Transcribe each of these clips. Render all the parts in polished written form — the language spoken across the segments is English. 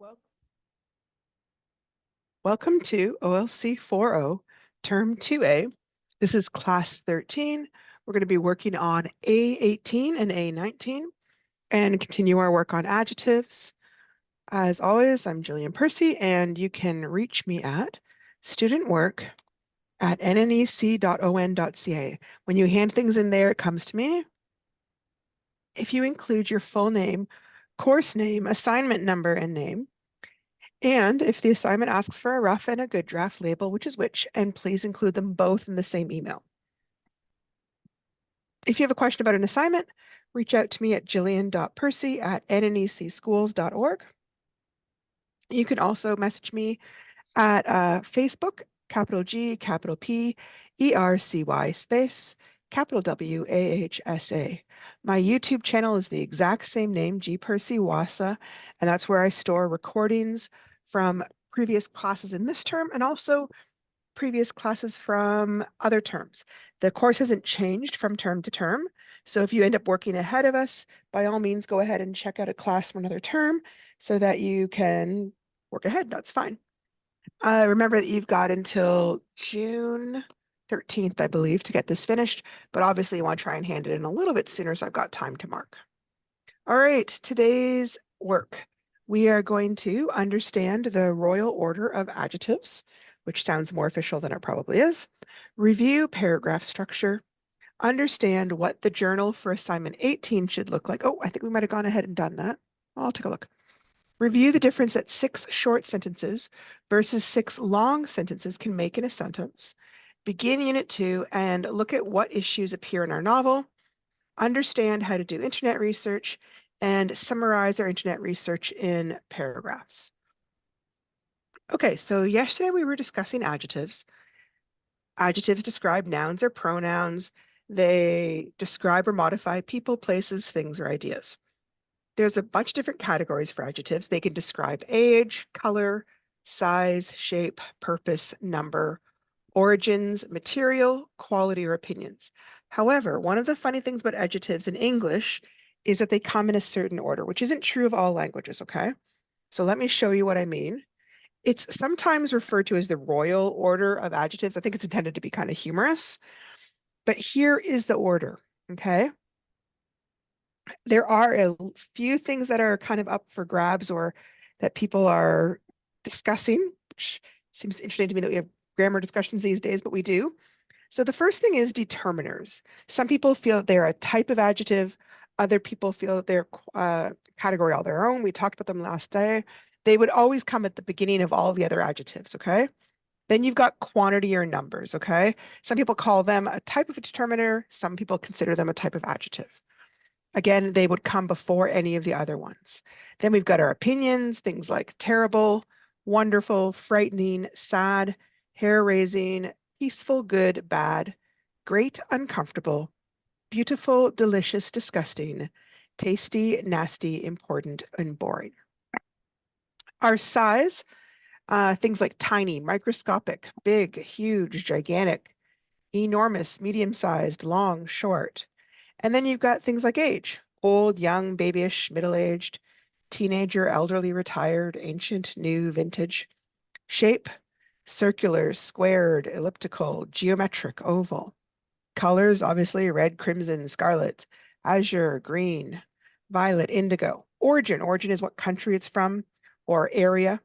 Well, welcome to OLC 4.0, Term 2A. This is Class 13. We're going to be working on A18 and A19 and continue our work on adjectives. As always, I'm Jillian Percy, and you can reach me at studentwork@nnec.on.ca. When you hand things in there, it comes to me. If you include your full name, course name, assignment number, and name, and if the assignment asks for a rough and a good draft, label which is which, and please include them both in the same email. If you have a question about an assignment, reach out to me at jillian.percy@nnecschools.org. You can also message me at Facebook, capital G, capital P, ERCY space, capital W, AHSA. My YouTube channel is the exact same name, G Percy Wasa, and that's where I store recordings from previous classes in this term and also previous classes from other terms. The course hasn't changed from term to term, so if you end up working ahead of us, by all means, go ahead and check out a class from another term so that you can work ahead. That's fine. Remember that you've got until June 13th, I believe, to get this finished, but obviously you want to try and hand it in a little bit sooner so I've got time to mark. All right, today's work. We are going to understand the royal order of adjectives, which sounds more official than it probably is, review paragraph structure, understand what the journal for assignment 18 should look like. Oh, I think we might have gone ahead and done that. I'll take a look. Review the difference that 6 short sentences versus 6 long sentences can make in a sentence. Begin Unit 2 and look at what issues appear in our novel. Understand how to do internet research and summarize our internet research in paragraphs. Okay, so yesterday we were discussing adjectives. Adjectives describe nouns or pronouns. They describe or modify people, places, things, or ideas. There's a bunch of different categories for adjectives. They can describe age, color, size, shape, purpose, number, origins, material, quality, or opinions. However, one of the funny things about adjectives in English is that they come in a certain order, which isn't true of all languages, okay? So let me show you what I mean. It's sometimes referred to as the royal order of adjectives. I think it's intended to be kind of humorous, but here is the order, okay? There are a few things that are kind of up for grabs or that people are discussing, which seems interesting to me that we have grammar discussions these days, but we do. So the first thing is determiners. Some people feel that they're a type of adjective. Other people feel that they're a category all their own. We talked about them last day. They would always come at the beginning of all the other adjectives, okay? Then you've got quantity or numbers, okay? Some people call them a type of a determiner. Some people consider them a type of adjective. Again, they would come before any of the other ones. Then we've got our opinions, things like terrible, wonderful, frightening, sad, hair-raising, peaceful, good, bad, great, uncomfortable, beautiful, delicious, disgusting, tasty, nasty, important, and boring. Our size, things like tiny, microscopic, big, huge, gigantic, enormous, medium-sized, long, short. And then you've got things like age, old, young, babyish, middle-aged, teenager, elderly, retired, ancient, new, vintage. Shape, circular, squared, elliptical, geometric, oval. Colors, obviously red, crimson, scarlet, azure, green, violet, indigo. Origin is what country it's from or area.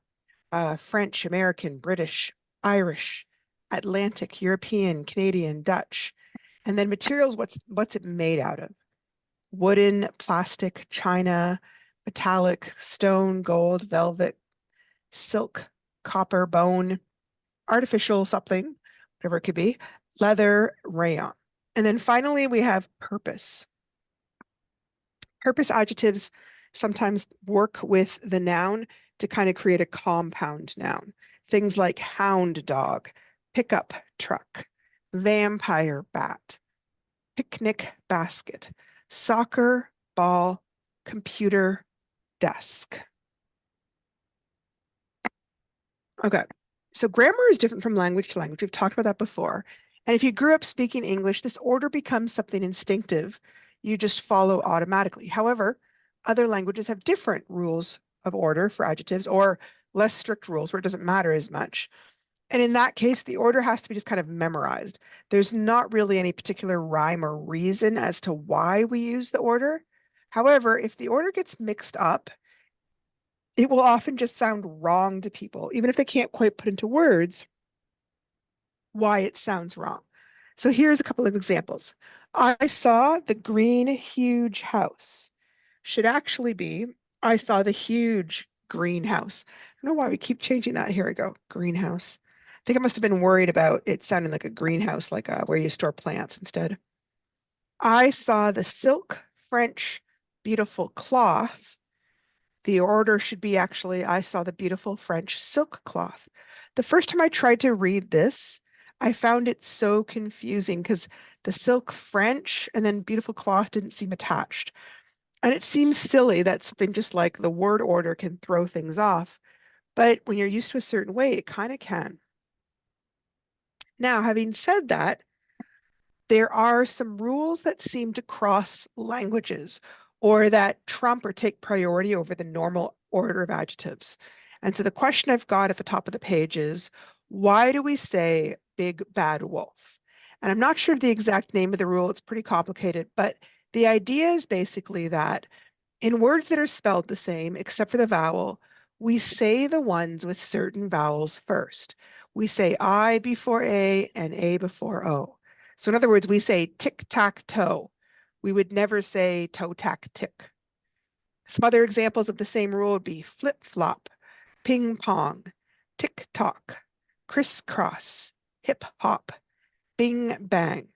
French, American, British, Irish, Atlantic, European, Canadian, Dutch. And then materials, what's it made out of? Wooden, plastic, china, metallic, stone, gold, velvet, silk, copper, bone, artificial something, whatever it could be, leather, rayon. And then finally, we have purpose. Purpose adjectives sometimes work with the noun to kind of create a compound noun. Things like hound dog, pickup truck, vampire bat, picnic basket, soccer ball, computer desk. Okay, so grammar is different from language to language. We've talked about that before. And if you grew up speaking English, this order becomes something instinctive. You just follow automatically. However, other languages have different rules of order for adjectives or less strict rules where it doesn't matter as much. And in that case, the order has to be just kind of memorized. There's not really any particular rhyme or reason as to why we use the order. However, if the order gets mixed up, it will often just sound wrong to people, even if they can't quite put into words why it sounds wrong. So here's a couple of examples. I saw the green huge house. Should actually be, I saw the huge greenhouse. I don't know why we keep changing that. Here we go, greenhouse. I think I must have been worried about it sounding like a greenhouse, like where you store plants instead. I saw the silk French beautiful cloth. The order should be actually, I saw the beautiful French silk cloth. The first time I tried to read this, I found it so confusing because the silk French and then beautiful cloth didn't seem attached. And it seems silly that something just like the word order can throw things off. But when you're used to a certain way, it kind of can. Now, having said that, there are some rules that seem to cross languages or that trump or take priority over the normal order of adjectives. And so the question I've got at the top of the page is, why do we say big bad wolf? And I'm not sure of the exact name of the rule. It's pretty complicated, but the idea is basically that in words that are spelled the same, except for the vowel, we say the ones with certain vowels first. We say I before A and A before O. So in other words, we say tic-tac-toe. We would never say toe-tack-tick. Some other examples of the same rule would be flip-flop, ping-pong, tick-tock, crisscross, hip-hop, bing-bang.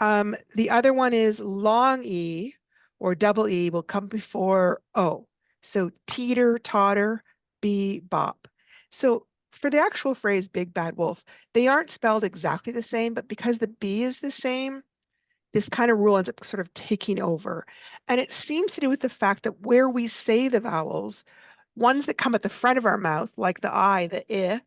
The other one is long E or double E will come before O. So teeter, totter, bebop. So for the actual phrase big bad wolf, they aren't spelled exactly the same, but because the B is the same, this kind of rule ends up sort of taking over. And it seems to do with the fact that where we say the vowels, ones that come at the front of our mouth, like the I, the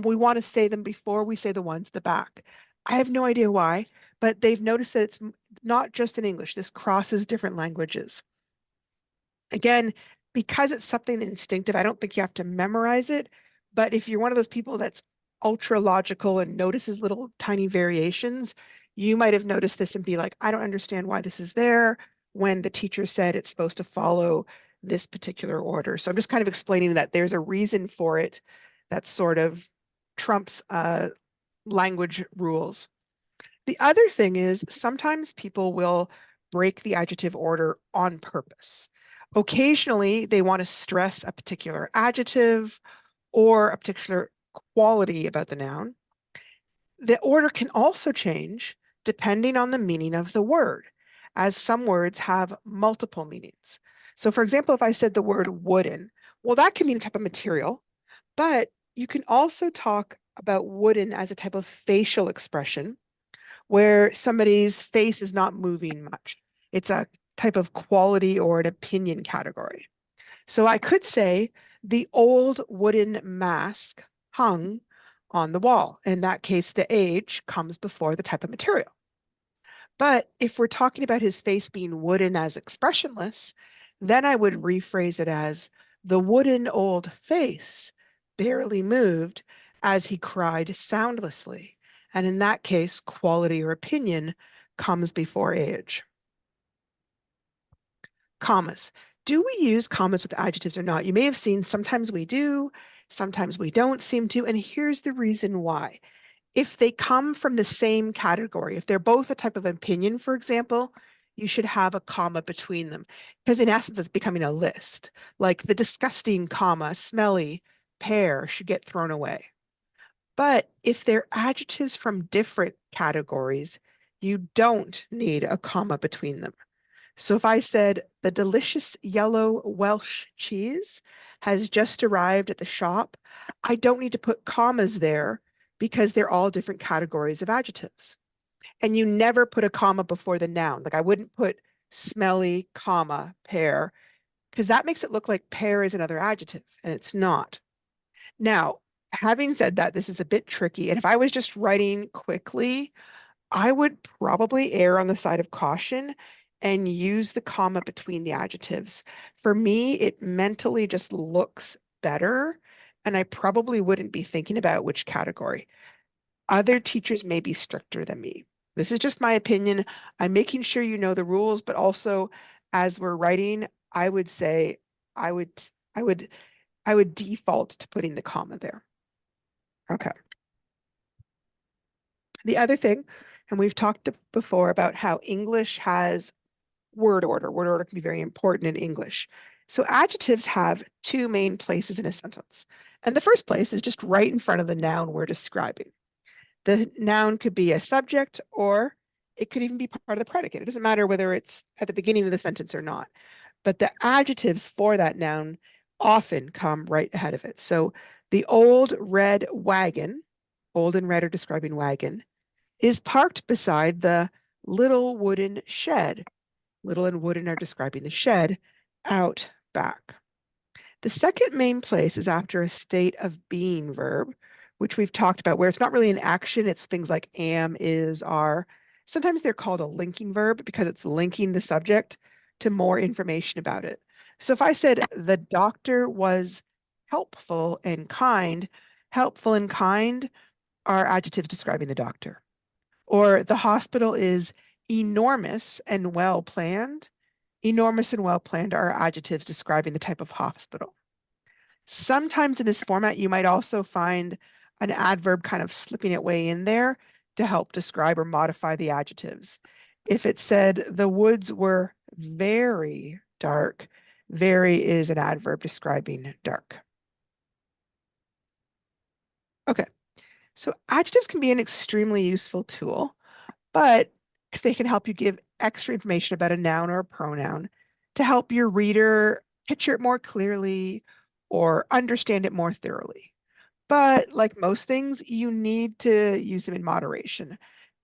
we want to say them before we say the ones at the back. I have no idea why, but they've noticed that it's not just in English. This crosses different languages. Again, because it's something instinctive, I don't think you have to memorize it. But if you're one of those people that's ultra logical and notices little tiny variations, you might have noticed this and be like, I don't understand why this is there when the teacher said it's supposed to follow this particular order. So I'm just kind of explaining that there's a reason for it that sort of trumps language rules. The other thing is sometimes people will break the adjective order on purpose. Occasionally, they want to stress a particular adjective or a particular quality about the noun. The order can also change depending on the meaning of the word, as some words have multiple meanings. So, for example, if I said the word wooden, well, that can mean a type of material, but you can also talk about wooden as a type of facial expression where somebody's face is not moving much. It's a type of quality or an opinion category. So I could say the old wooden mask hung on the wall. In that case, the age comes before the type of material. But if we're talking about his face being wooden as expressionless, then I would rephrase it as the wooden old face barely moved as he cried soundlessly. And in that case, quality or opinion comes before age. Commas. Do we use commas with adjectives or not? You may have seen sometimes we do, sometimes we don't seem to, and here's the reason why. If they come from the same category, if they're both a type of opinion, for example, you should have a comma between them because in essence, it's becoming a list. Like the disgusting comma, smelly, pear should get thrown away. But if they're adjectives from different categories, you don't need a comma between them. So if I said the delicious yellow Welsh cheese has just arrived at the shop, I don't need to put commas there because they're all different categories of adjectives. And you never put a comma before the noun. Like I wouldn't put smelly, comma, pear, because that makes it look like pear is another adjective, and it's not. Now, having said that, this is a bit tricky. And if I was just writing quickly, I would probably err on the side of caution and use the comma between the adjectives. For me, it mentally just looks better, and I probably wouldn't be thinking about which category. Other teachers may be stricter than me. This is just my opinion. I'm making sure you know the rules, but also as we're writing, I would say I would I would I would default to putting the comma there. Okay. The other thing, and we've talked before about how English has word order. Word order can be very important in English. So adjectives have two main places in a sentence. And the first place is just right in front of the noun we're describing. The noun could be a subject or it could even be part of the predicate. It doesn't matter whether it's at the beginning of the sentence or not. But the adjectives for that noun often come right ahead of it. So the old red wagon, old and red are describing wagon, is parked beside the little wooden shed. Little and wooden are describing the shed out back. The second main place is after a state of being verb, which we've talked about, where it's not really an action. It's things like am, is, are. Sometimes they're called a linking verb because it's linking the subject to more information about it. So if I said the doctor was helpful and kind are adjectives describing the doctor. Or the hospital is enormous and well planned. Enormous and well planned are adjectives describing the type of hospital. Sometimes in this format, you might also find an adverb kind of slipping its way in there to help describe or modify the adjectives. If it said the woods were very dark, very is an adverb describing dark. Okay, so adjectives can be an extremely useful tool, but they can help you give extra information about a noun or a pronoun to help your reader picture it more clearly or understand it more thoroughly. But like most things, you need to use them in moderation.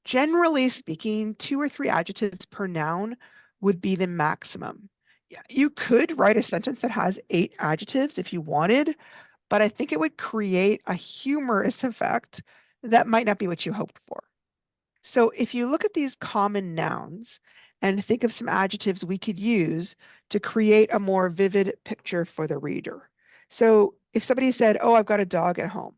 Generally speaking, 2 or 3 adjectives per noun would be the maximum. Yeah, you could write a sentence that has 8 adjectives if you wanted, but I think it would create a humorous effect that might not be what you hoped for. So if you look at these common nouns and think of some adjectives we could use to create a more vivid picture for the reader. So if somebody said, oh, I've got a dog at home.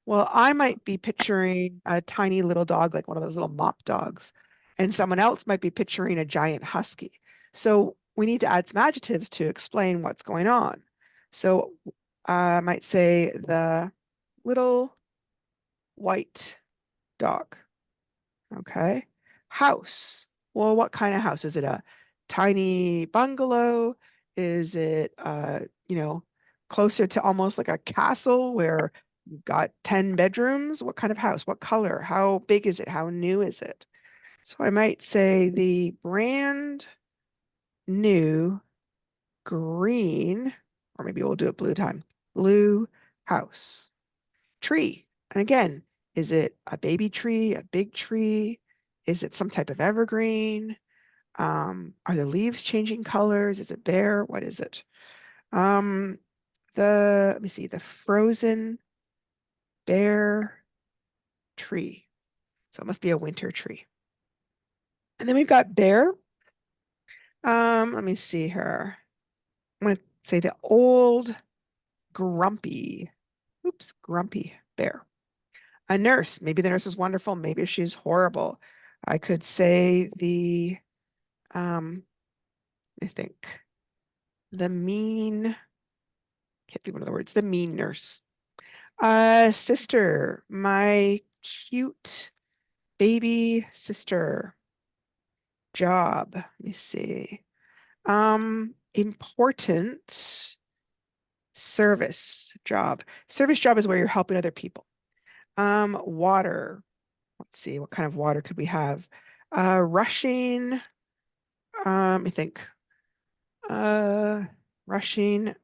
Well, I might be picturing a tiny little dog, like one of those little mop dogs, and someone else might be picturing a giant husky. So we need to add some adjectives to explain what's going on. So I might say the little white dog. Okay. House. Well, what kind of house? Is it a tiny bungalow? Is it closer to almost like a castle where you've got 10 bedrooms? What kind of house? What color? How big is it? How new is it? So I might say the brand new green, or maybe we'll do it blue time, blue house. Tree. And again, is it a baby tree, a big tree? Is it some type of evergreen? Are the leaves changing colors? Is it bare? What is it? Um, let me see, the frozen bare tree. So it must be a winter tree. And then we've got bear. Let me see here. I'm going to say the old grumpy, grumpy bear. A nurse. Maybe the nurse is wonderful. Maybe she's horrible. I could say I think the mean, can't be one of the words, the mean nurse. Sister, my cute baby sister. Job. Let me see. Important service job. Service job is where you're helping other people. Water. Let's see, what kind of water could we have? Rushing, I think, uh, rushing,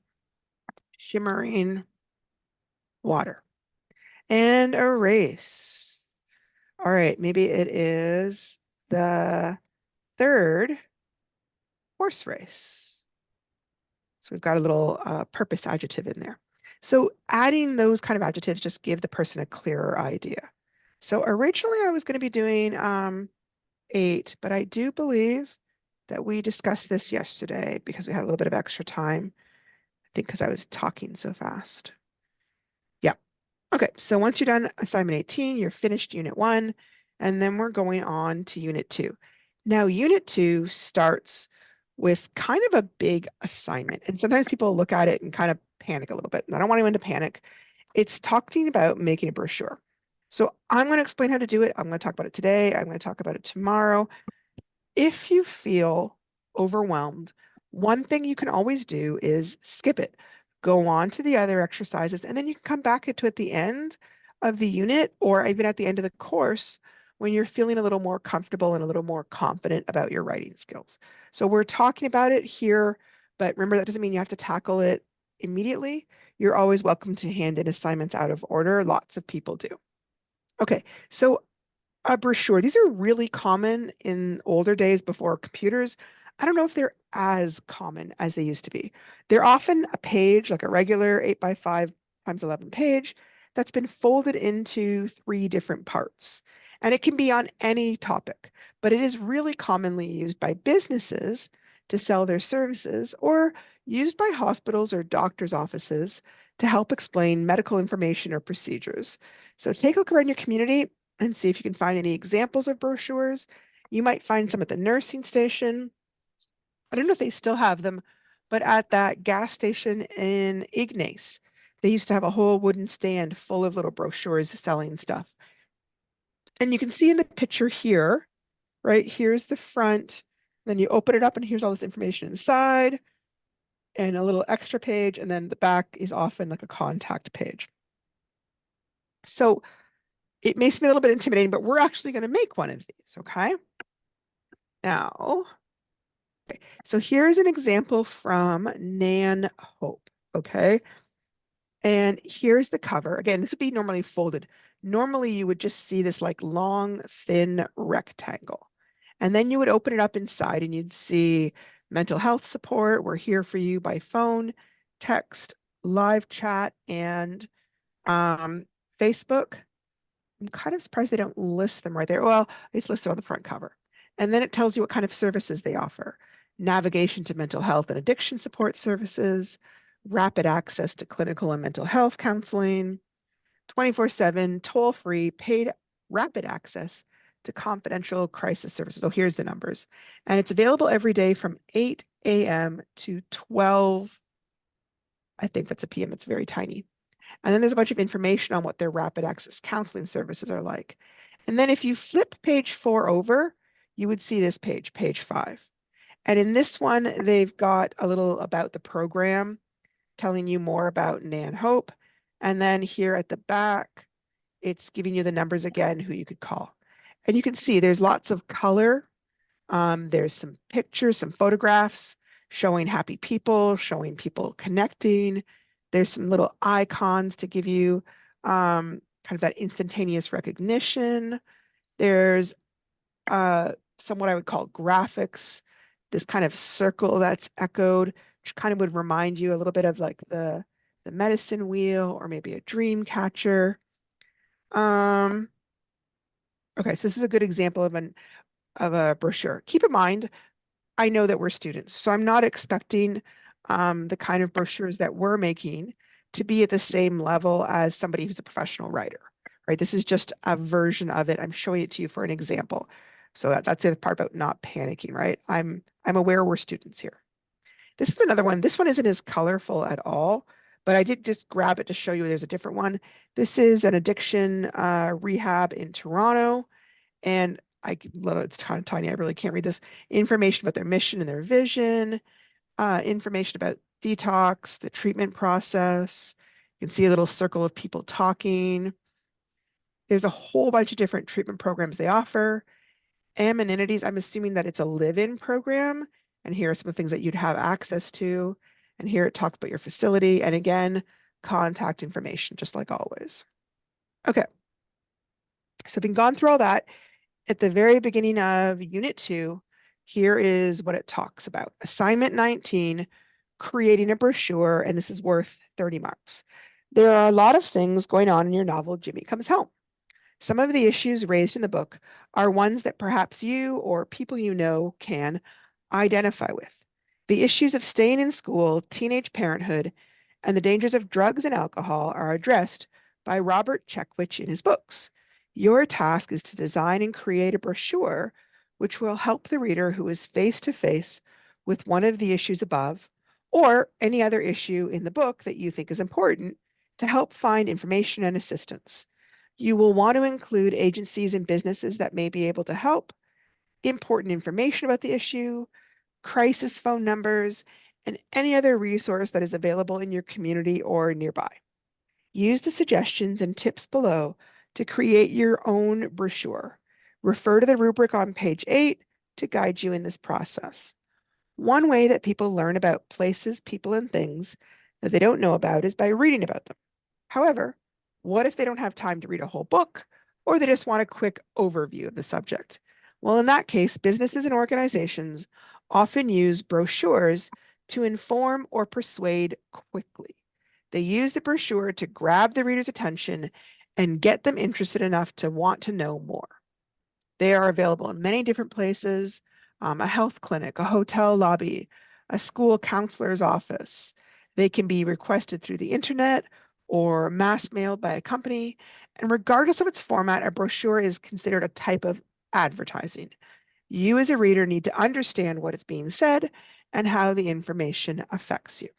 shimmering water. And a race. All right, maybe it is the third horse race. So we've got a little purpose adjective in there. So adding those kind of adjectives just give the person a clearer idea. So originally I was going to be doing 8, but I do believe that we discussed this yesterday because we had a little bit of extra time. I think because I was talking so fast. Yeah. Okay. So once you're done assignment 18, you're finished unit 1, and then we're going on to unit 2. Now, unit 2 starts with kind of a big assignment. And sometimes people look at it and kind of panic a little bit. And I don't want anyone to panic. It's talking about making a brochure. So I'm going to explain how to do it. I'm going to talk about it today. I'm going to talk about it tomorrow. If you feel overwhelmed, one thing you can always do is skip it. Go on to the other exercises, and then you can come back to it at the end of the unit or even at the end of the course when you're feeling a little more comfortable and a little more confident about your writing skills. So we're talking about it here, but remember that doesn't mean you have to tackle it immediately. You're always welcome to hand in assignments out of order. Lots of people do. Okay, so a brochure. These are really common in older days before computers. I don't know if they're as common as they used to be. They're often a page, like a regular 8 by 5 times 11 page, that's been folded into 3 different parts. And it can be on any topic, but it is really commonly used by businesses to sell their services or used by hospitals or doctors' offices to help explain medical information or procedures. So take a look around your community and see if you can find any examples of brochures. You might find some at the nursing station. I don't know if they still have them, but at that gas station in Ignace, they used to have a whole wooden stand full of little brochures selling stuff. And you can see in the picture here, right? Here's the front. Then you open it up and here's all this information inside and a little extra page. And then the back is often like a contact page. So it makes me a little bit intimidating, but we're actually going to make one of these, okay? Now, okay, so here's an example from Nan Hope, okay? And here's the cover. Again, this would be normally folded. Normally, you would just see this like long, thin rectangle. And then you would open it up inside and you'd see mental health support. We're here for you by phone, text, live chat, and Facebook. I'm kind of surprised they don't list them right there. Well, it's listed on the front cover. And then it tells you what kind of services they offer. Navigation to mental health and addiction support services, rapid access to clinical and mental health counseling, 24/7 toll-free paid rapid access to confidential crisis services. Oh, here's the numbers. And it's available every day from 8 a.m. to 12. I think that's a PM. It's very tiny. And then there's a bunch of information on what their rapid access counseling services are like. And then if you flip page 4 over, you would see this page, page 5. And in this one, they've got a little about the program, telling you more about Nan Hope. And then here at the back, it's giving you the numbers again, who you could call. And you can see there's lots of color. There's some pictures, some photographs showing happy people, showing people connecting. There's some little icons to give you kind of that instantaneous recognition. There's some what I would call graphics, this kind of circle that's echoed, which kind of would remind you a little bit of like the medicine wheel or maybe a dream catcher. Okay, so this is a good example of a brochure. Keep in mind, I know that we're students, so I'm not expecting the kind of brochures that we're making to be at the same level as somebody who's a professional writer, right? This is just a version of it. I'm showing it to you for an example. So that's the part about not panicking, right? I'm aware we're students here. This is another one. This one isn't as colorful at all, but I did just grab it to show you there's a different one. This is an addiction rehab in Toronto. And it's kind of tiny. I really can't read this. Information about their mission and their vision, information about detox, the treatment process. You can see a little circle of people talking. There's a whole bunch of different treatment programs they offer. Amenities, I'm assuming that it's a live-in program. And here are some of the things that you'd have access to. And here it talks about your facility. And again, contact information, just like always. Okay. So having gone through all that, at the very beginning of Unit 2, here is what it talks about. Assignment 19, creating a brochure, and this is worth 30 marks. There are a lot of things going on in your novel, Jimmy Comes Home. Some of the issues raised in the book are ones that perhaps you or people you know can identify with. The issues of staying in school, teenage parenthood, and the dangers of drugs and alcohol are addressed by Robert Checkwich in his books. Your task is to design and create a brochure which will help the reader who is face to face with one of the issues above or any other issue in the book that you think is important to help find information and assistance. You will want to include agencies and businesses that may be able to help, important information about the issue, crisis phone numbers, and any other resource that is available in your community or nearby. Use the suggestions and tips below to create your own brochure. Refer to the rubric on page 8 to guide you in this process. One way that people learn about places, people, and things that they don't know about is by reading about them. However, what if they don't have time to read a whole book, or they just want a quick overview of the subject? Well, in that case, businesses and organizations often use brochures to inform or persuade quickly. They use the brochure to grab the reader's attention and get them interested enough to want to know more. They are available in many different places, a health clinic, a hotel lobby, a school counselor's office. They can be requested through the internet or mass mailed by a company. And regardless of its format, a brochure is considered a type of advertising. You as a reader need to understand what is being said and how the information affects you.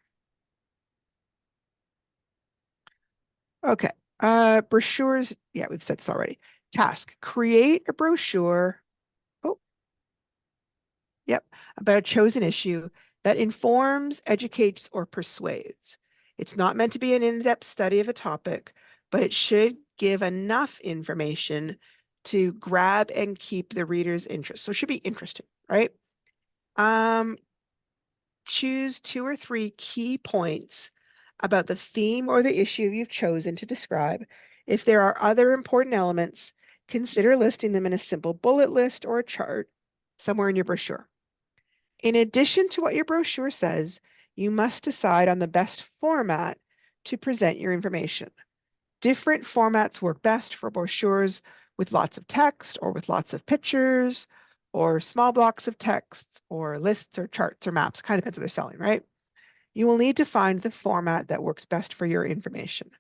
Okay, brochures, yeah, we've said this already. Task, create a brochure. Oh, yep, about a chosen issue that informs, educates, or persuades. It's not meant to be an in-depth study of a topic, but it should give enough information to grab and keep the reader's interest. So it should be interesting, right? Choose 2 or 3 key points about the theme or the issue you've chosen to describe. If there are other important elements, consider listing them in a simple bullet list or a chart somewhere in your brochure. In addition to what your brochure says, you must decide on the best format to present your information. Different formats work best for brochures with lots of text or with lots of pictures or small blocks of text or lists or charts or maps. It kind of depends what they're selling, right? You will need to find the format that works best for your information.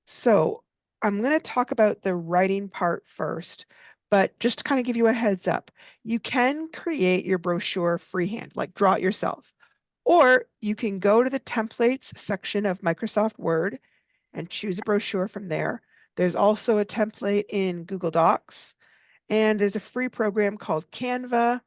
So I'm going to talk about the writing part first, but just to kind of give you a heads up, you can create your brochure freehand, like draw it yourself, or you can go to the templates section of Microsoft Word and choose a brochure from there. There's also a template in Google Docs, and there's a free program called Canva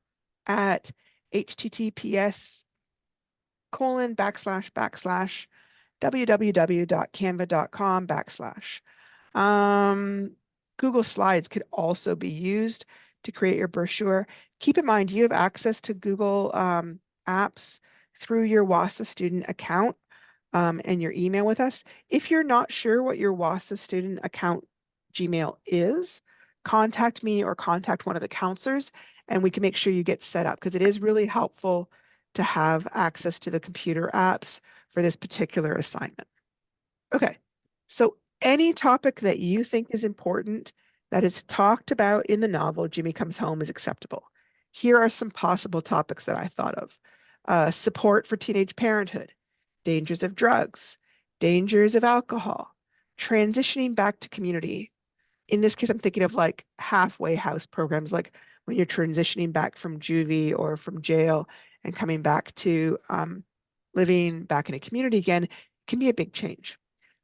at https://www.canva.com/. Google Slides could also be used to create your brochure. Keep in mind, you have access to Google apps through your WASA student account and your email with us. If you're not sure what your WASA student account Gmail is, contact me or contact one of the counselors and we can make sure you get set up because it is really helpful to have access to the computer apps for this particular assignment. Okay, so any topic that you think is important that is talked about in the novel Jimmy Comes Home is acceptable. Here are some possible topics that I thought of. Support for teenage parenthood, dangers of drugs, dangers of alcohol, transitioning back to community. In this case, I'm thinking of like halfway house programs, like when you're transitioning back from juvie or from jail and coming back to living back in a community again, can be a big change.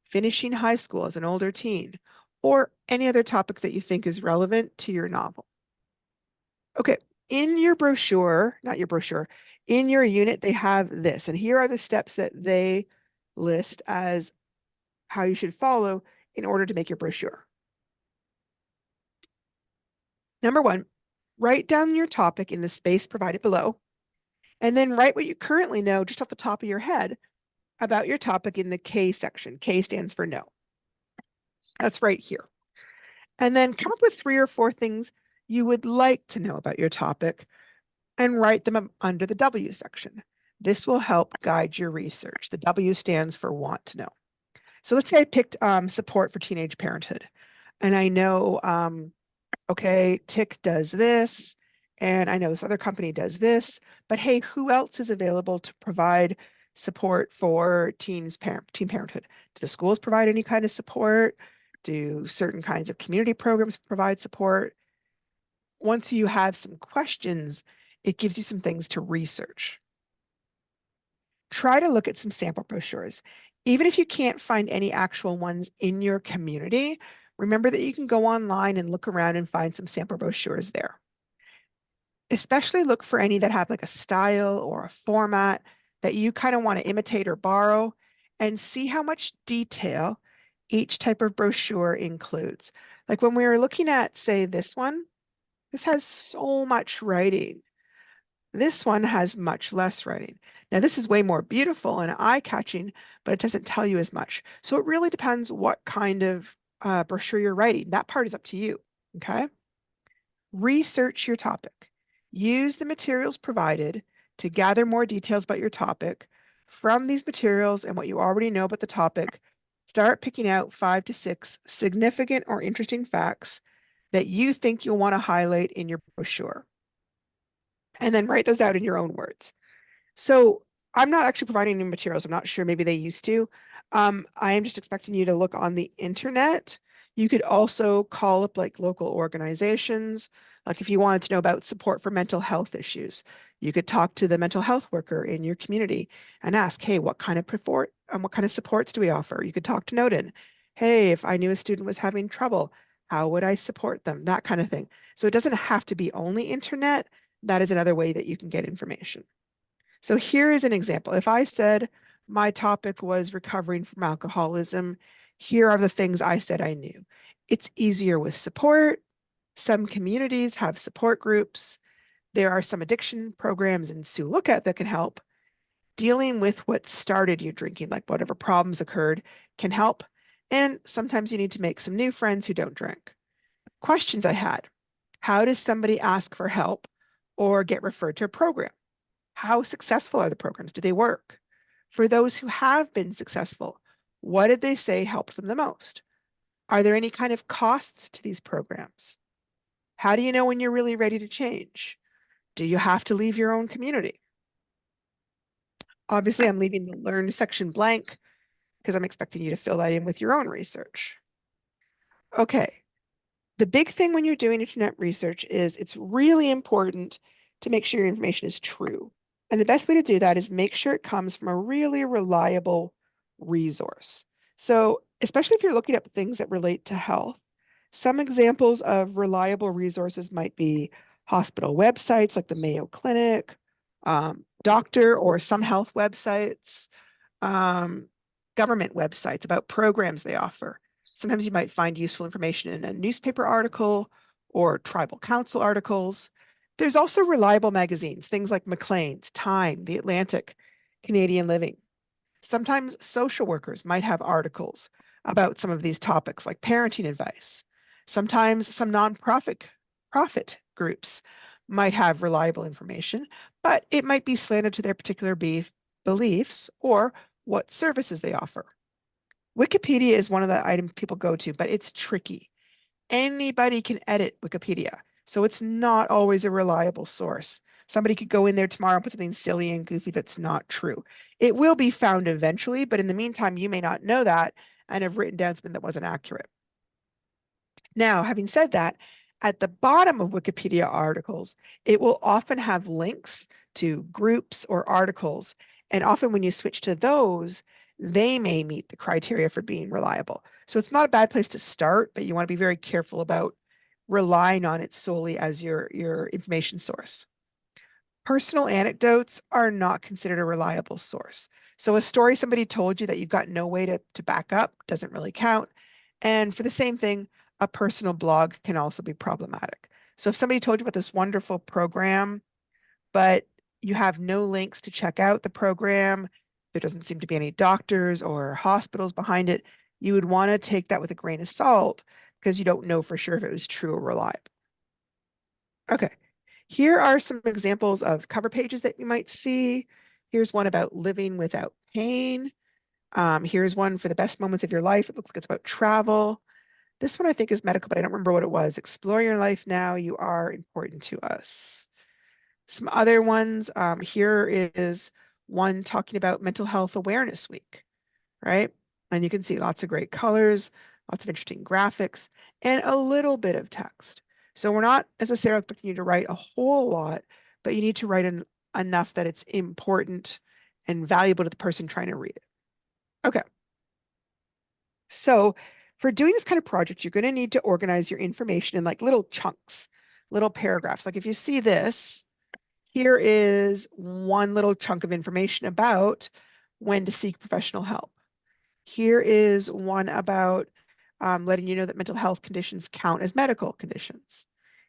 Finishing high school as an older teen, or any other topic that you think is relevant to your novel. Okay, in your brochure, not your brochure, in your unit, they have this, and here are the steps that they list as how you should follow in order to make your brochure. Number 1, write down your topic in the space provided below, and then write what you currently know just off the top of your head about your topic in the K section. K stands for no. That's right here. And then come up with 3 or 4 things you would like to know about your topic and write them under the W section. This will help guide your research. The W stands for want to know. So let's say I picked support for teenage parenthood. And I know, okay, TIC does this, and I know this other company does this, but hey, who else is available to provide support for teen parenthood? Do the schools provide any kind of support? Do certain kinds of community programs provide support? Once you have some questions, it gives you some things to research. Try to look at some sample brochures. Even if you can't find any actual ones in your community, remember that you can go online and look around and find some sample brochures there. Especially look for any that have like a style or a format that you kind of want to imitate or borrow, and see how much detail each type of brochure includes. Like when we were looking at, say, this one, this has so much writing. This one has much less writing. Now, this is way more beautiful and eye-catching, but it doesn't tell you as much. So it really depends what kind of brochure you're writing. That part is up to you, okay? Research your topic. Use the materials provided to gather more details about your topic. From these materials and what you already know about the topic, start picking out 5 to 6 significant or interesting facts that you think you'll want to highlight in your brochure. And then write those out in your own words. So I'm not actually providing new materials. I'm not sure. Maybe they used to. I am just expecting you to look on the internet. You could also call up like local organizations. Like if you wanted to know about support for mental health issues, you could talk to the mental health worker in your community and ask, hey, what kind of supports do we offer? You could talk to Noden. Hey, if I knew a student was having trouble, how would I support them? That kind of thing. So it doesn't have to be only internet. That is another way that you can get information. So here is an example. If I said my topic was recovering from alcoholism, here are the things I said I knew. It's easier with support. Some communities have support groups. There are some addiction programs in Sioux Lookout that can help. Dealing with what started you drinking, like whatever problems occurred, can help. And sometimes you need to make some new friends who don't drink. Questions I had. How does somebody ask for help or get referred to a program? How successful are the programs? Do they work? For those who have been successful, what did they say helped them the most? Are there any kind of costs to these programs? How do you know when you're really ready to change? Do you have to leave your own community? Obviously, I'm leaving the learn section blank because I'm expecting you to fill that in with your own research. Okay, the big thing when you're doing internet research is it's really important to make sure your information is true. And the best way to do that is make sure it comes from a really reliable resource. So, especially if you're looking up things that relate to health, some examples of reliable resources might be hospital websites like the Mayo Clinic, doctor or some health websites, um, government websites about programs they offer. Sometimes you might find useful information in a newspaper article or tribal council articles. There's also reliable magazines, things like Maclean's, Time, The Atlantic, Canadian Living. Sometimes social workers might have articles about some of these topics, like parenting advice. Sometimes some profit groups might have reliable information, but it might be slanted to their particular beliefs or what services they offer. Wikipedia is one of the items people go to, but it's tricky. Anybody can edit Wikipedia, so it's not always a reliable source. Somebody could go in there tomorrow and put something silly and goofy that's not true. It will be found eventually, but in the meantime, you may not know that and have written down something that wasn't accurate. Now, having said that, at the bottom of Wikipedia articles, it will often have links to groups or articles. And often when you switch to those, they may meet the criteria for being reliable. So it's not a bad place to start, but you want to be very careful about relying on it solely as your information source. Personal anecdotes are not considered a reliable source. So a story somebody told you that you've got no way to back up doesn't really count. And for the same thing, a personal blog can also be problematic. So if somebody told you about this wonderful program, but you have no links to check out the program, there doesn't seem to be any doctors or hospitals behind it, you would want to take that with a grain of salt because you don't know for sure if it was true or reliable. Okay, here are some examples of cover pages that you might see. Here's one about living without pain. Here's one for the best moments of your life. It looks like it's about travel. This one I think is medical, but I don't remember what it was. Explore your life now. You are important to us. Some other ones, here is one talking about Mental Health Awareness Week, right? And you can see lots of great colors, lots of interesting graphics, and a little bit of text. So we're not necessarily expecting you to write a whole lot, but you need to write enough that it's important and valuable to the person trying to read it. Okay. So for doing this kind of project, you're going to need to organize your information in like little chunks, little paragraphs. Like if you see this, here is one little chunk of information about when to seek professional help. Here is one about letting you know that mental health conditions count as medical conditions.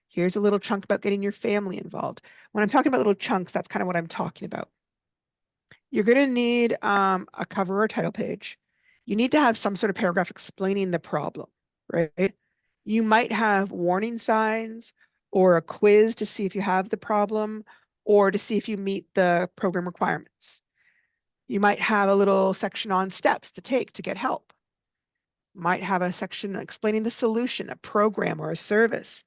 Here's a little chunk about getting your family involved. When I'm talking about little chunks, that's kind of what I'm talking about. You're going to need a cover or title page. You need to have some sort of paragraph explaining the problem, right? You might have warning signs or a quiz to see if you have the problem or to see if you meet the program requirements. You might have a little section on steps to take to get help. Might have a section explaining the solution, a program or a service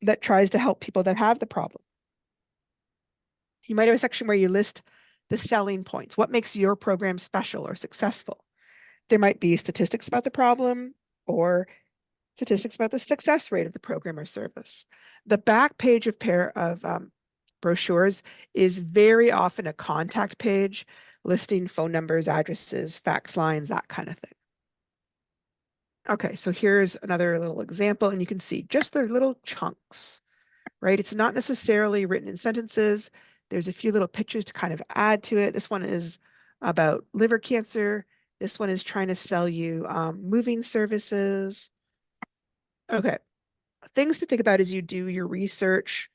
that tries to help people that have the problem. You might have a section where you list the selling points. What makes your program special or successful? There might be statistics about the problem or statistics about the success rate of the program or service. The back page of brochures is very often a contact page listing phone numbers, addresses, fax lines, that kind of thing. Okay, so here's another little example, and you can see just the little chunks, right? It's not necessarily written in sentences. There's a few little pictures to kind of add to it. This one is about liver cancer. This one is trying to sell you moving services. Okay, things to think about as you do your research.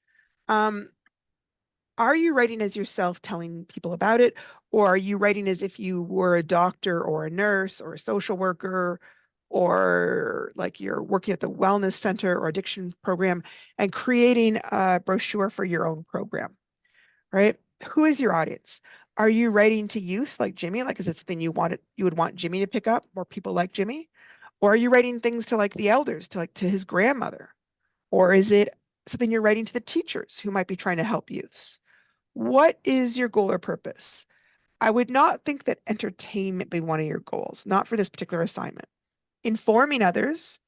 Are you writing as yourself telling people about it, or are you writing as if you were a doctor or a nurse or a social worker, or like you're working at the wellness center or addiction program and creating a brochure for your own program, right? Who is your audience? Are you writing to youth like Jimmy? Like, is it something you would want Jimmy to pick up, more people like Jimmy? Or are you writing things to like the elders, to like to his grandmother? Or is it something you're writing to the teachers who might be trying to help youths? What is your goal or purpose? I would not think that entertainment be one of your goals, not for this particular assignment. Informing others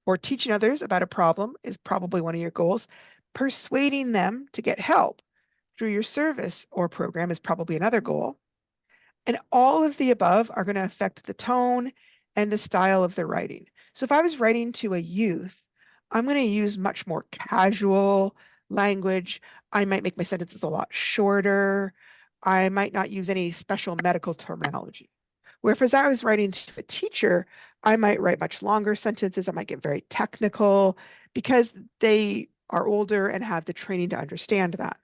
or teaching others about a problem is probably one of your goals. Persuading them to get help through your service or program is probably another goal. And all of the above are going to affect the tone and the style of the writing. So if I was writing to a youth, I'm going to use much more casual language. I might make my sentences a lot shorter. I might not use any special medical terminology. Whereas if I was writing to a teacher, I might write much longer sentences. I might get very technical because they are older and have the training to understand that,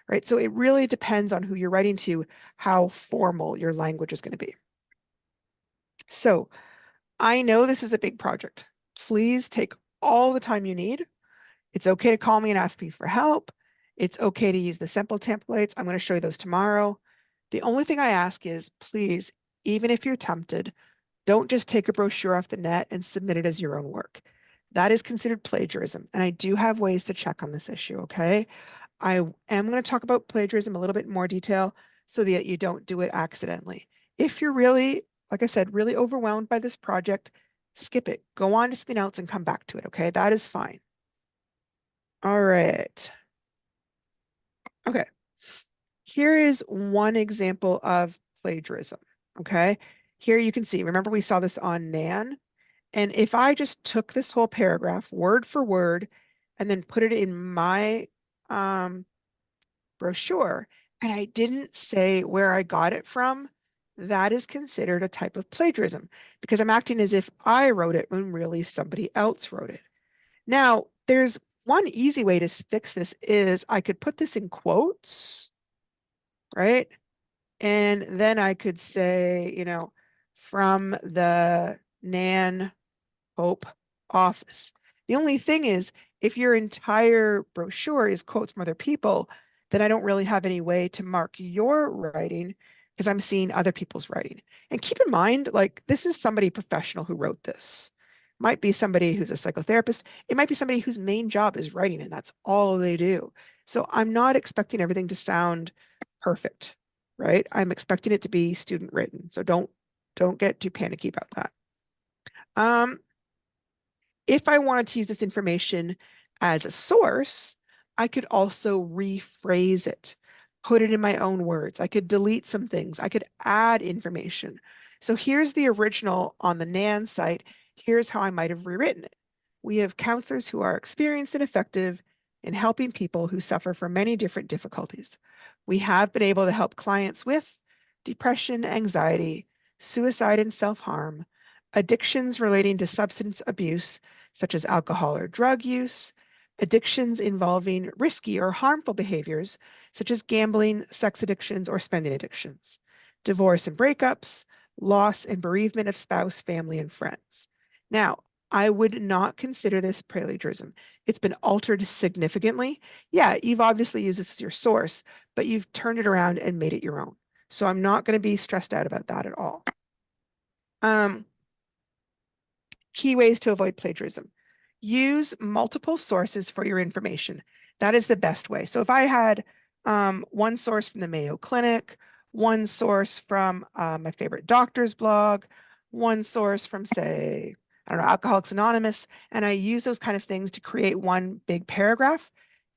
right? So it really depends on who you're writing to, how formal your language is going to be. So I know this is a big project. Please take all the time you need. It's okay to call me and ask me for help. It's okay to use the simple templates. I'm going to show you those tomorrow. The only thing I ask is please, even if you're tempted, don't just take a brochure off the net and submit it as your own work. That is considered plagiarism. And I do have ways to check on this issue, okay? I am going to talk about plagiarism a little bit more detail so that you don't do it accidentally. If you're really, like I said, really overwhelmed by this project, skip it. Go on to something else and come back to it, okay? That is fine. All right. Okay. Here is one example of plagiarism, okay? Here you can see, remember we saw this on Nan? And if I just took this whole paragraph word for word and then put it in my brochure and I didn't say where I got it from, that is considered a type of plagiarism because I'm acting as if I wrote it when really somebody else wrote it. Now, there's one easy way to fix this is I could put this in quotes, right? And then I could say, from the Nan Hope office. The only thing is, if your entire brochure is quotes from other people, then I don't really have any way to mark your writing because I'm seeing other people's writing. And keep in mind, like, this is somebody professional who wrote this. Might be somebody who's a psychotherapist. It might be somebody whose main job is writing and that's all they do. So I'm not expecting everything to sound perfect, right? I'm expecting it to be student written. So don't get too panicky about that. Um, if I wanted to use this information as a source, I could also rephrase it, put it in my own words. I could delete some things. I could add information. So here's the original on the NAN site. Here's how I might have rewritten it. We have counselors who are experienced and effective in helping people who suffer from many different difficulties. We have been able to help clients with depression, anxiety, suicide and self-harm, addictions relating to substance abuse, such as alcohol or drug use, addictions involving risky or harmful behaviors, such as gambling, sex addictions, or spending addictions, divorce and breakups, loss and bereavement of spouse, family, and friends. Now, I would not consider this plagiarism. It's been altered significantly. Yeah, you've obviously used this as your source, but you've turned it around and made it your own. So I'm not going to be stressed out about that at all. Key ways to avoid plagiarism. Use multiple sources for your information. That is the best way. So if I had one source from the Mayo Clinic, one source from my favorite doctor's blog, one source from, say, I don't know, Alcoholics Anonymous, and I use those kind of things to create one big paragraph,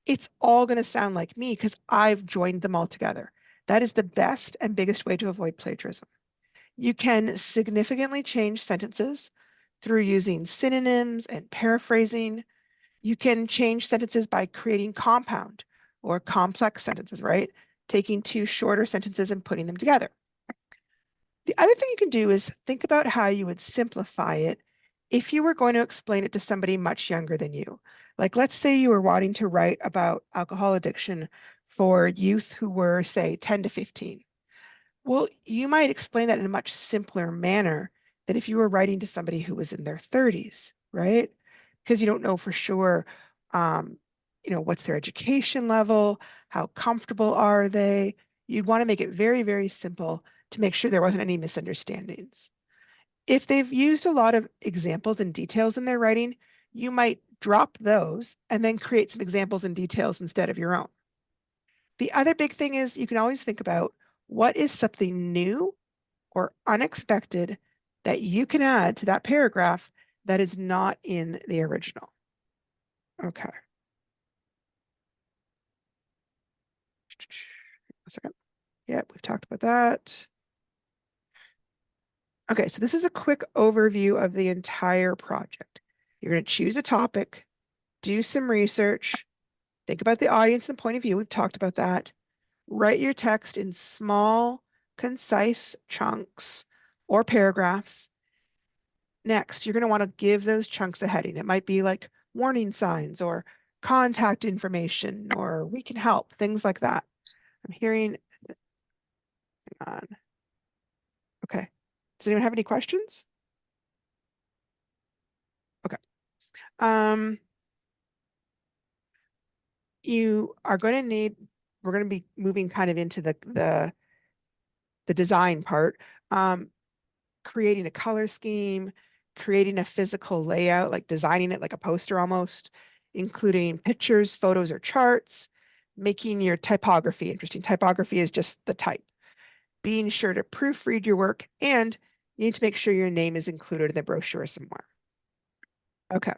it's all going to sound like me because I've joined them all together. That is the best and biggest way to avoid plagiarism. You can significantly change sentences through using synonyms and paraphrasing. You can change sentences by creating compound or complex sentences, right? Taking two shorter sentences and putting them together. The other thing you can do is think about how you would simplify it if you were going to explain it to somebody much younger than you. Like, let's say you were wanting to write about alcohol addiction for youth who were, say, 10 to 15. Well, you might explain that in a much simpler manner than if you were writing to somebody who was in their 30s, right? Because you don't know for sure, um, what's their education level, how comfortable are they? You'd want to make it very, very simple to make sure there wasn't any misunderstandings. If they've used a lot of examples and details in their writing, you might drop those and then create some examples and details instead of your own. The other big thing is you can always think about what is something new or unexpected that you can add to that paragraph that is not in the original. Okay. A second. Yep, we've talked about that. Okay, so this is a quick overview of the entire project. You're going to choose a topic, do some research, think about the audience and the point of view. We've talked about that. Write your text in small, concise chunks or paragraphs. Next, you're going to want to give those chunks a heading. It might be like warning signs or contact information or we can help, things like that. I'm hearing, hang on. Okay. Does anyone have any questions? Okay. You are going to need, we're going to be moving kind of into the design part. Creating a color scheme, creating a physical layout, like designing it like a poster almost, including pictures, photos, or charts, making your typography interesting. Typography is just the type. Being sure to proofread your work, and you need to make sure your name is included in the brochure somewhere. Okay.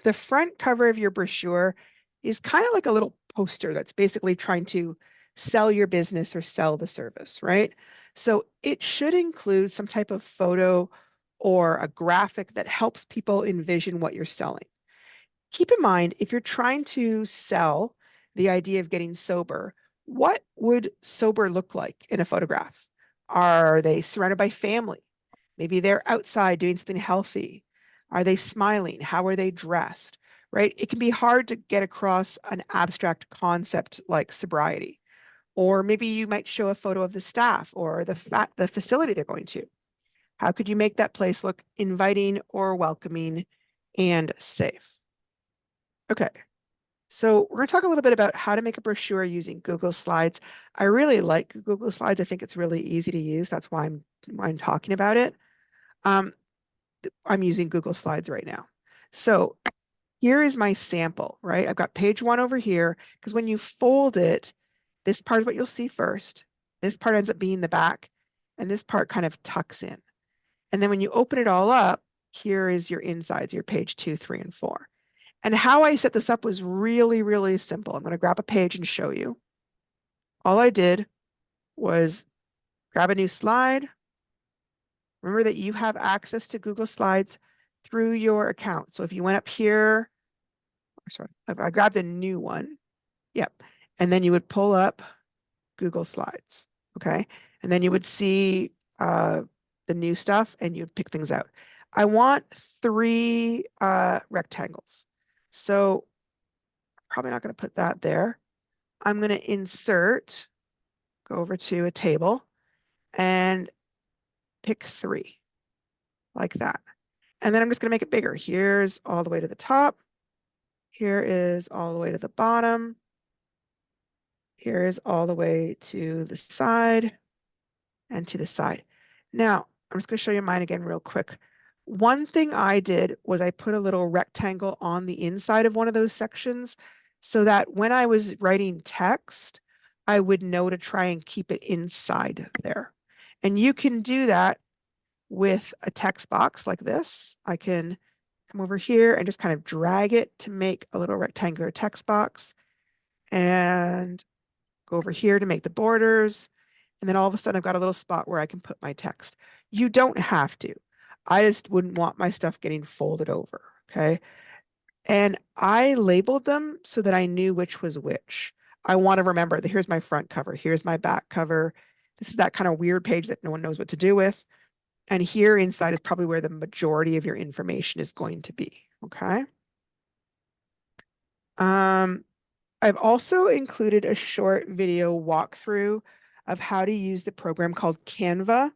The front cover of your brochure is kind of like a little poster that's basically trying to sell your business or sell the service, right? So it should include some type of photo or a graphic that helps people envision what you're selling. Keep in mind, if you're trying to sell the idea of getting sober, what would sober look like in a photograph? Are they surrounded by family? Maybe they're outside doing something healthy. Are they smiling? How are they dressed? Right? It can be hard to get across an abstract concept like sobriety. Or maybe you might show a photo of the staff or the facility they're going to. How could you make that place look inviting or welcoming and safe? Okay, so we're going to talk a little bit about how to make a brochure using Google Slides. I really like Google Slides. I think it's really easy to use. That's why I'm talking about it. Um, I'm using Google Slides right now. So here is my sample, right? I've got page 1 over here because when you fold it, this part is what you'll see first. This part ends up being the back, and this part kind of tucks in. And then when you open it all up, here is your insides, your page 2, 3, and 4. And how I set this up was really, really simple. I'm going to grab a page and show you. All I did was grab a new slide. Remember that you have access to Google Slides through your account. So if you went up here, sorry, I grabbed a new one. Yep. And then you would pull up Google Slides. Okay. And then you would see the new stuff and you'd pick things out. I want 3 rectangles. So probably not going to put that there. I'm going to insert, go over to a table and pick 3 like that. And then I'm just going to make it bigger. Here's all the way to the top. Here is all the way to the bottom. Here is all the way to the side and to the side. Now, I'm just going to show you mine again real quick. One thing I did was I put a little rectangle on the inside of one of those sections so that when I was writing text, I would know to try and keep it inside there. And you can do that with a text box like this. I can come over here and just kind of drag it to make a little rectangular text box and go over here to make the borders. And then all of a sudden I've got a little spot where I can put my text. You don't have to. I just wouldn't want my stuff getting folded over, okay? And I labeled them so that I knew which was which. I want to remember that here's my front cover, here's my back cover. This is that kind of weird page that no one knows what to do with. And here inside is probably where the majority of your information is going to be, okay? I've also included a short video walkthrough of how to use the program called Canva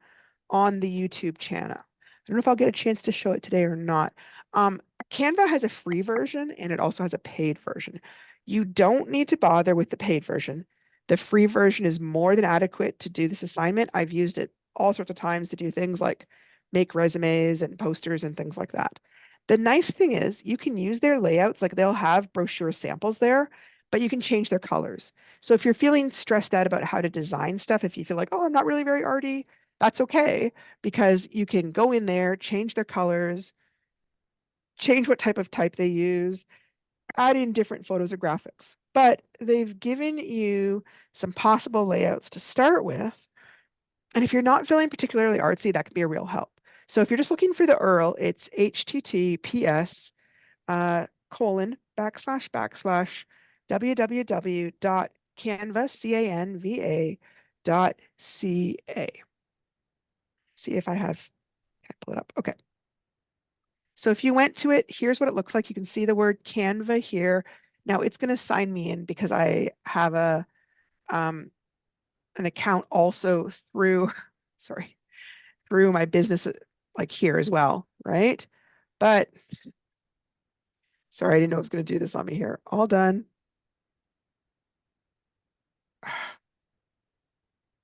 on the YouTube channel. I don't know if I'll get a chance to show it today or not. Canva has a free version and it also has a paid version. You don't need to bother with the paid version. The free version is more than adequate to do this assignment. I've used it all sorts of times to do things like make resumes and posters and things like that. The nice thing is you can use their layouts, like they'll have brochure samples there, but you can change their colors. So if you're feeling stressed out about how to design stuff, if you feel like, oh, I'm not really very arty, that's okay, because you can go in there, change their colors, change what type of type they use, add in different photos or graphics. But they've given you some possible layouts to start with. And if you're not feeling particularly artsy, that can be a real help. So if you're just looking for the URL, it's https www.canva.ca. See if I have, can I pull it up? Okay. So if you went to it, here's what it looks like. You can see the word Canva here. Now it's going to sign me in because I have a an account also through, sorry, through my business like here as well, right? But sorry, I didn't know it was going to do this on me here. All done.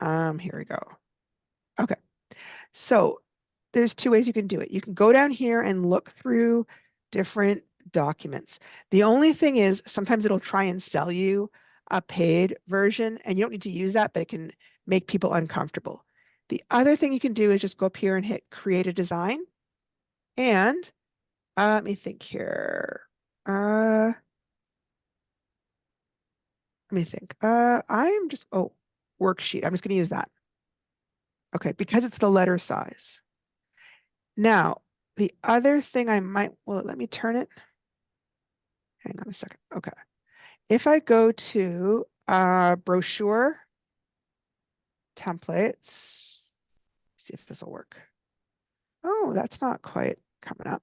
Here we go. Okay. So there's 2 ways you can do it. You can go down here and look through different documents. The only thing is sometimes it'll try and sell you a paid version and you don't need to use that, but it can make people uncomfortable. The other thing you can do is just go up here and hit create a design. And let me think here. Let me think. I'm just, oh, worksheet. I'm just going to use that. Okay, because it's the letter size. Now, the other thing I might, well, let me turn it. Hang on a second. Okay. If I go to brochure templates, see if this will work. Oh, that's not quite coming up.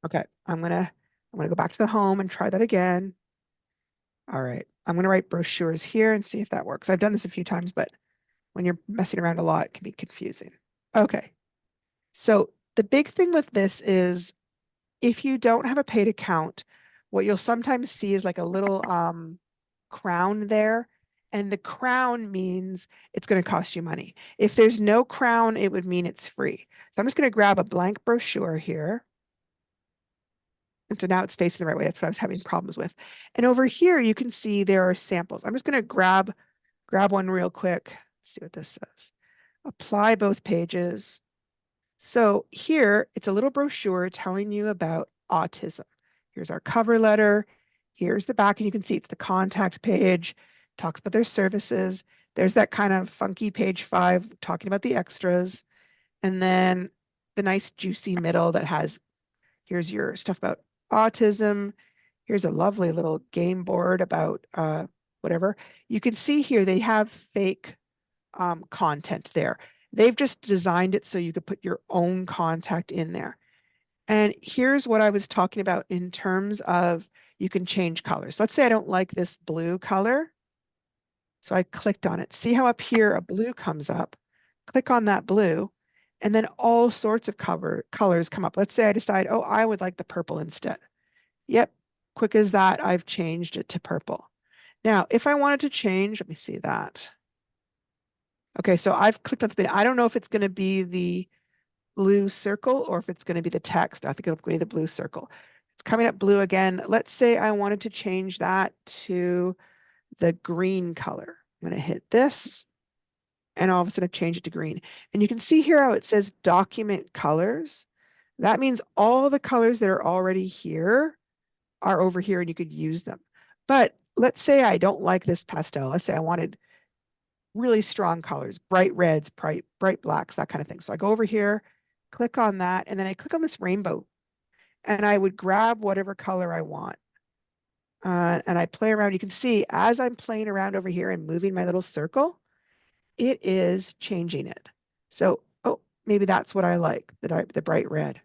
Okay, I'm gonna go back to the home and try that again. All right, I'm gonna write brochures here and see if that works. I've done this a few times, but when you're messing around a lot, it can be confusing. Okay, so the big thing with this is if you don't have a paid account, what you'll sometimes see is like a little crown there. And the crown means it's going to cost you money. If there's no crown, it would mean it's free. So I'm just going to grab a blank brochure here. And so now it's facing the right way. That's what I was having problems with. And over here, you can see there are samples. I'm just going to grab one real quick. Let's see what this says. Apply both pages. So here, it's a little brochure telling you about autism. Here's our cover letter. Here's the back, and you can see it's the contact page, talks about their services. There's that kind of funky page 5 talking about the extras. And then the nice juicy middle that has, here's your stuff about autism. Here's a lovely little game board about whatever. You can see here they have fake content there. They've just designed it so you could put your own contact in there. And here's what I was talking about in terms of you can change colors. So let's say I don't like this blue color. So I clicked on it. See how up here a blue comes up? Click on that blue, and then all sorts of colors come up. Let's say I decide, oh, I would like the purple instead. Yep, quick as that, I've changed it to purple. Now, if I wanted to change, let me see that. Okay, so I've clicked on something. I don't know if it's going to be the blue circle or if it's going to be the text. I think it'll be the blue circle. It's coming up blue again. Let's say I wanted to change that to the green color. I'm going to hit this, and all of a sudden change it to green. And you can see here how it says document colors. That means all the colors that are already here are over here and you could use them. But let's say I don't like this pastel. Let's say I wanted really strong colors, bright reds, bright blacks, that kind of thing. So I go over here, click on that, and then I click on this rainbow, and I would grab whatever color I want. And I play around. You can see as I'm playing around over here and moving my little circle, it is changing it. So, oh, maybe that's what I like, the bright red.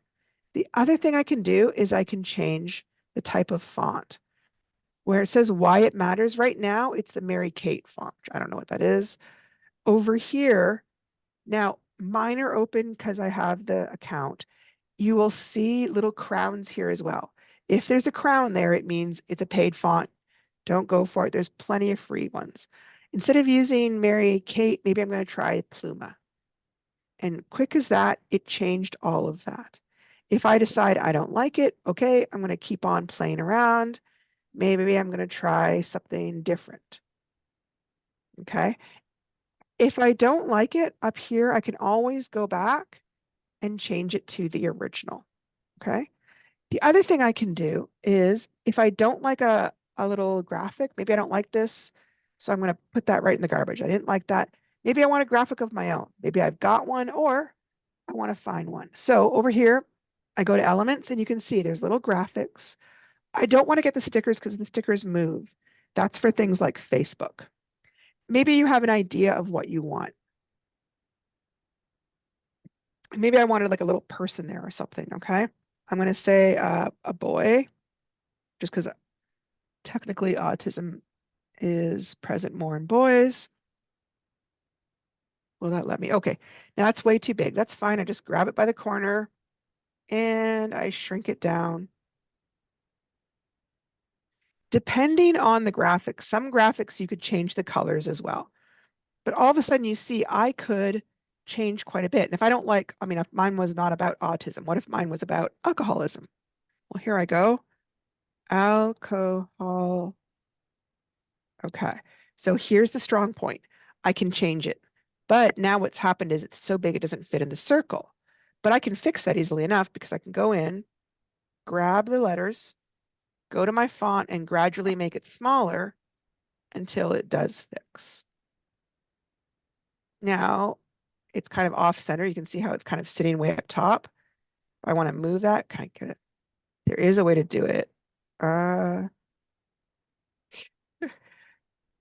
The other thing I can do is I can change the type of font. Where it says why it matters right now, it's the Mary Kate font. I don't know what that is. Over here, now mine are open because I have the account. You will see little crowns here as well. If there's a crown there, it means it's a paid font. Don't go for it. There's plenty of free ones. Instead of using Mary Kate, maybe I'm going to try Pluma. And quick as that, it changed all of that. If I decide I don't like it, okay, I'm going to keep on playing around. Maybe I'm going to try something different. Okay. If I don't like it up here, I can always go back and change it to the original. Okay. The other thing I can do is if I don't like a little graphic, maybe I don't like this, so I'm going to put that right in the garbage. I didn't like that. Maybe I want a graphic of my own. Maybe I've got one or I want to find one. So over here, I go to elements and you can see there's little graphics. I don't want to get the stickers because the stickers move. That's for things like Facebook. Maybe you have an idea of what you want. Maybe I wanted like a little person there or something, okay? I'm going to say a boy, just because technically autism is present more in boys. Will that let me? Okay, now that's way too big. That's fine. I just grab it by the corner and I shrink it down. Depending on the graphics, some graphics you could change the colors as well. But all of a sudden you see I could change quite a bit. And if I don't like, I mean, if mine was not about autism, what if mine was about alcoholism? Well, here I go. Alcohol. Okay. So here's the strong point. I can change it. But now what's happened is it's so big it doesn't fit in the circle. But I can fix that easily enough because I can go in, grab the letters, go to my font, and gradually make it smaller until it does fix. Now it's kind of off center. You can see how it's kind of sitting way up top. If I want to move that, can I get it? There is a way to do it.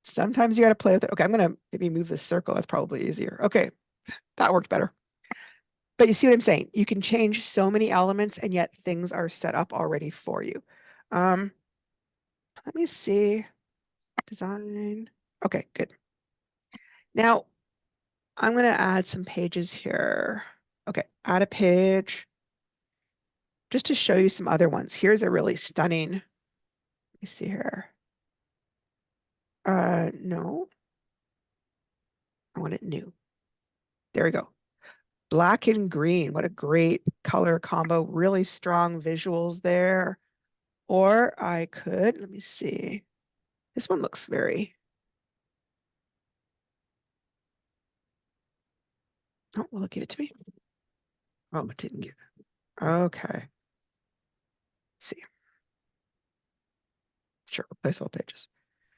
Sometimes you got to play with it. Okay, I'm going to maybe move this circle. That's probably easier. Okay, that worked better. But you see what I'm saying? You can change so many elements and yet things are set up already for you. Let me see. Design. Okay, good. Now I'm going to add some pages here. Okay, add a page just to show you some other ones. Here's a really stunning. Let me see here. No. I want it new. There we go. Black and green. What a great color combo. Really strong visuals there. Or I could, let me see. This one looks very, oh, will it give it to me? Oh, it didn't give it. Okay. Let's see. Sure, replace all pages.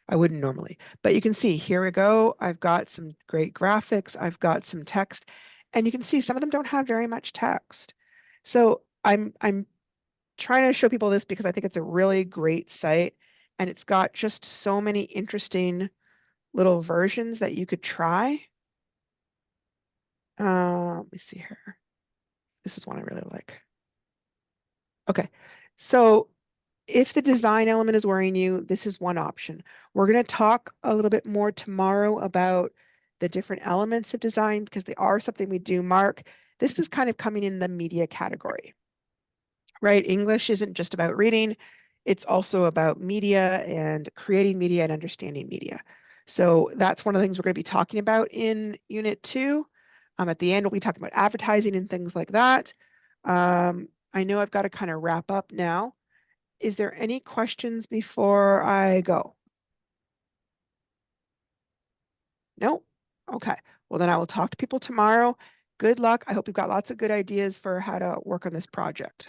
I wouldn't normally, but you can see here we go. I've got some great graphics. I've got some text, and you can see some of them don't have very much text. So I'm trying to show people this because I think it's a really great site, and it's got just so many interesting little versions that you could try. Let me see here. This is one I really like. Okay, so if the design element is worrying you, this is one option. We're going to talk a little bit more tomorrow about the different elements of design because they are something we do mark. This is kind of coming in the media category, right? English isn't just about reading, it's also about media and creating media and understanding media. So that's one of the things we're going to be talking about in Unit 2. At the end, we'll be talking about advertising and things like that. I know I've got to kind of wrap up now. Is there any questions before I go? No? Okay. Well, then I will talk to people tomorrow. Good luck. I hope you've got lots of good ideas for how to work on this project.